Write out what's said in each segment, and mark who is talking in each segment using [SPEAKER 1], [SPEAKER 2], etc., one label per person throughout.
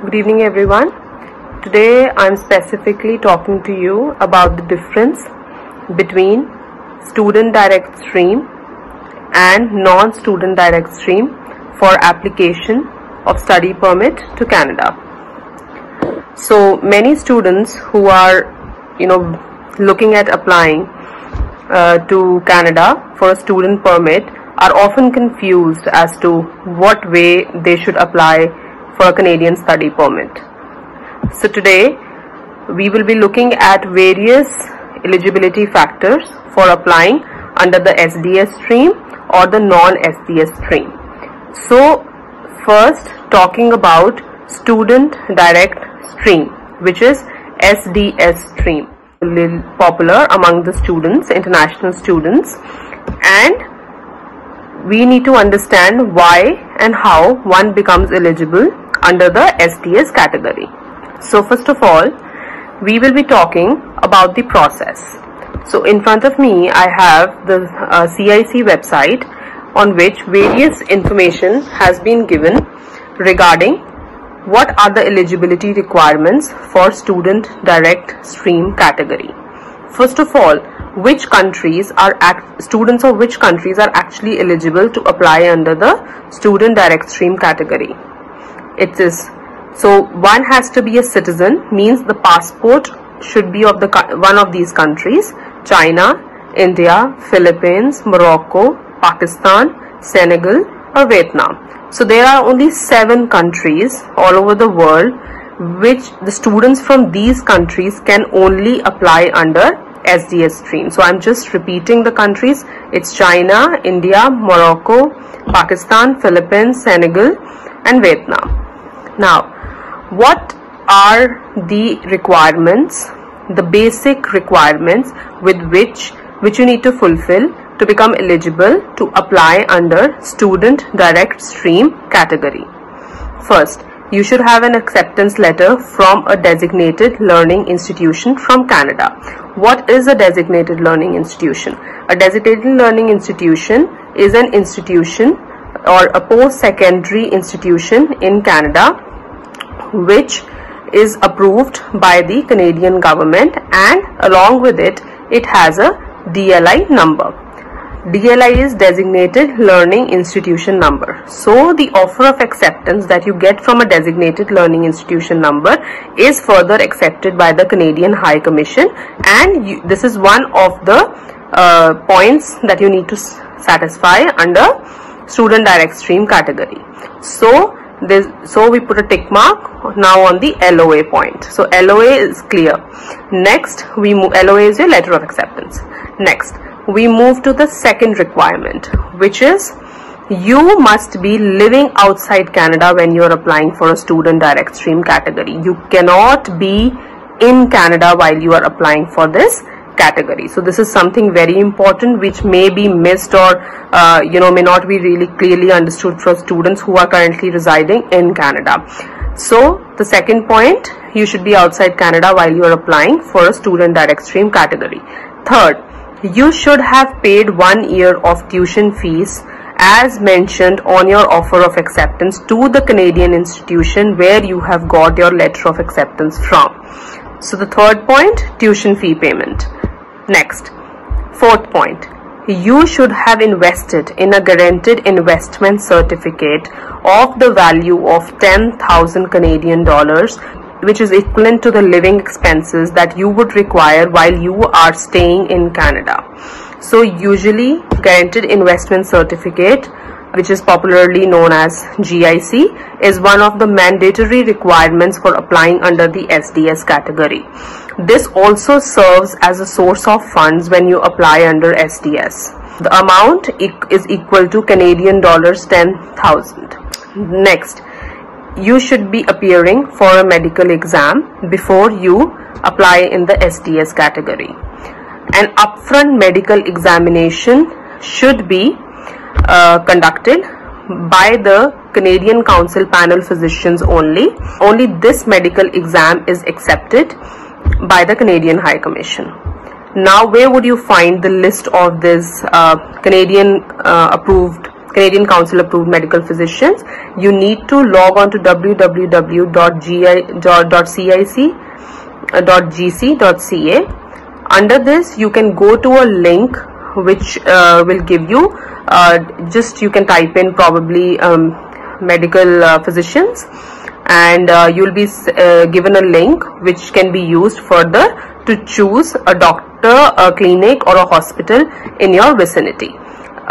[SPEAKER 1] Good evening everyone. Today I'm specifically talking to you about the difference between student direct stream and non-student direct stream for application of study permit to Canada. So many students who are looking at applying to Canada for a student permit are often confused as to what way they should apply for a Canadian study permit. So today we will be looking at various eligibility factors for applying under the SDS stream or the non-SDS stream. So first, talking about student direct stream, which is SDS stream, a little popular among the students, international students, and we need to understand why and how one becomes eligible under the SDS category. So first of all, we will be talking about the process. So in front of me I have the CIC website on which various information has been given regarding what are the eligibility requirements for student direct stream category. First of all, which countries are students of which countries are actually eligible to apply under the student direct stream category. It is, so one has to be a citizen, means the passport should be of one of these countries: China, India, Philippines, Morocco, Pakistan, Senegal or Vietnam. So there are only 7 countries all over the world which the students from these countries can only apply under SDS stream. So I'm just repeating the countries. It's China, India, Morocco, Pakistan, Philippines, Senegal and Vietnam. Now, what are the requirements, the basic requirements with which you need to fulfill to become eligible to apply under student direct stream category? First, you should have an acceptance letter from a designated learning institution from Canada. What is a designated learning institution? A designated learning institution is an institution or a post-secondary institution in Canada which is approved by the Canadian government, and along with it, it has a DLI number. DLI is Designated Learning Institution Number. So the offer of acceptance that you get from a Designated Learning Institution Number is further accepted by the Canadian High Commission, and this is one of the points that you need to satisfy under student direct stream category. So we put a tick mark now on the LOA point. So LOA is clear. Next, LOA is your letter of acceptance. Next, we move to the second requirement, which is you must be living outside Canada when you are applying for a student direct stream category. You cannot be in Canada while you are applying for this category. So this is something very important which may be missed or may not be really clearly understood for students who are currently residing in Canada. So the second point, you should be outside Canada while you are applying for a student direct stream category. Third, you should have paid 1 year of tuition fees as mentioned on your offer of acceptance to the Canadian institution where you have got your letter of acceptance from. So the third point, tuition fee payment. Next, fourth point, you should have invested in a guaranteed investment certificate of the value of 10,000 Canadian dollars, which is equivalent to the living expenses that you would require while you are staying in Canada. So usually guaranteed investment certificate, which is popularly known as GIC, is one of the mandatory requirements for applying under the SDS category. This also serves as a source of funds when you apply under SDS. The amount is equal to Canadian dollars 10,000. Next, you should be appearing for a medical exam before you apply in the SDS category. An upfront medical examination should be conducted by the Canadian Council Panel Physicians only. Only this medical exam is accepted by the Canadian High Commission. Now, where would you find the list of this Canadian approved Canadian Council Approved Medical Physicians, you need to log on to www.cic.gc.ca. Under this, you can go to a link which will give you, you can type in probably medical physicians, and you'll be given a link which can be used further to choose a doctor, a clinic or a hospital in your vicinity.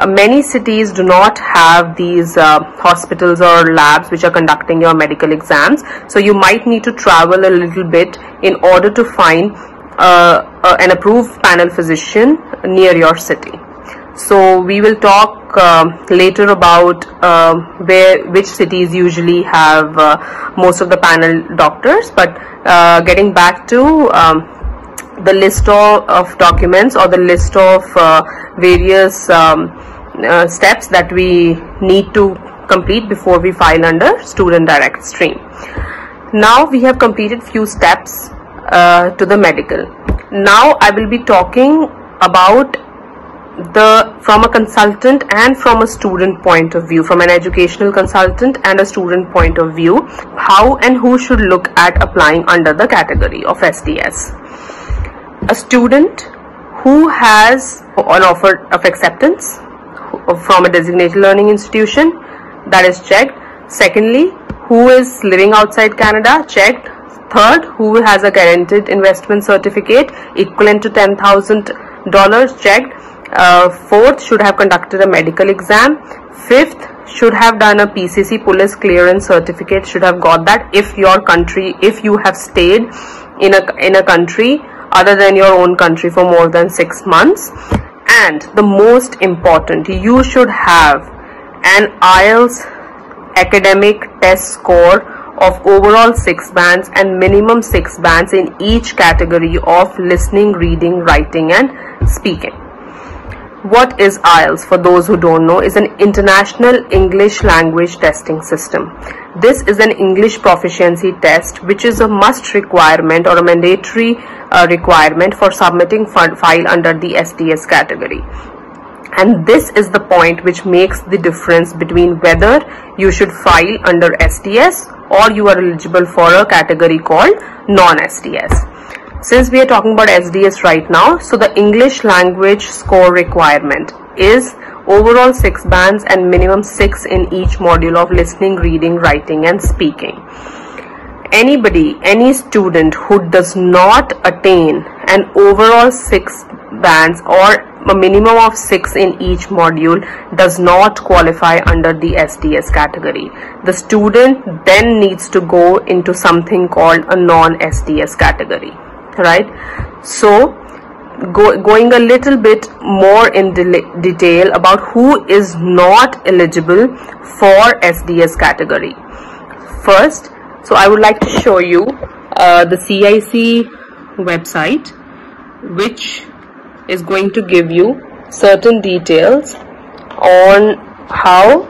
[SPEAKER 1] Many cities do not have these hospitals or labs which are conducting your medical exams, so you might need to travel a little bit in order to find an approved panel physician near your city. So we will talk later about which cities usually have most of the panel doctors, but getting back to the list of documents or the list of various steps that we need to complete before we file under student direct stream. Now we have completed few steps to the medical. Now I will be talking about from a consultant and from a student point of view, from an educational consultant and a student point of view, how and who should look at applying under the category of SDS. A student who has an offer of acceptance from a designated learning institution, that is checked. Secondly, who is living outside Canada, checked. Third, who has a guaranteed investment certificate equivalent to $10,000, checked. Fourth, should have conducted a medical exam. Fifth, should have done a PCC police clearance certificate, should have got that if you have stayed in a country other than your own country for more than 6 months. And the most important, you should have an IELTS academic test score of overall 6 bands and minimum 6 bands in each category of listening, reading, writing and speaking. What is IELTS, for those who don't know, is an international English language testing system. This is an English proficiency test which is a must requirement or a mandatory requirement for submitting file under the SDS category. And this is the point which makes the difference between whether you should file under SDS or you are eligible for a category called non-SDS. Since we are talking about SDS right now, so the English language score requirement is overall 6 bands and minimum 6 in each module of listening, reading, writing and speaking. Any student who does not attain an overall 6 bands or a minimum of 6 in each module does not qualify under the SDS category. The student then needs to go into something called a non-SDS category, right? So going a little bit more in detail about who is not eligible for SDS category. First, so I would like to show you the CIC website, which is going to give you certain details on how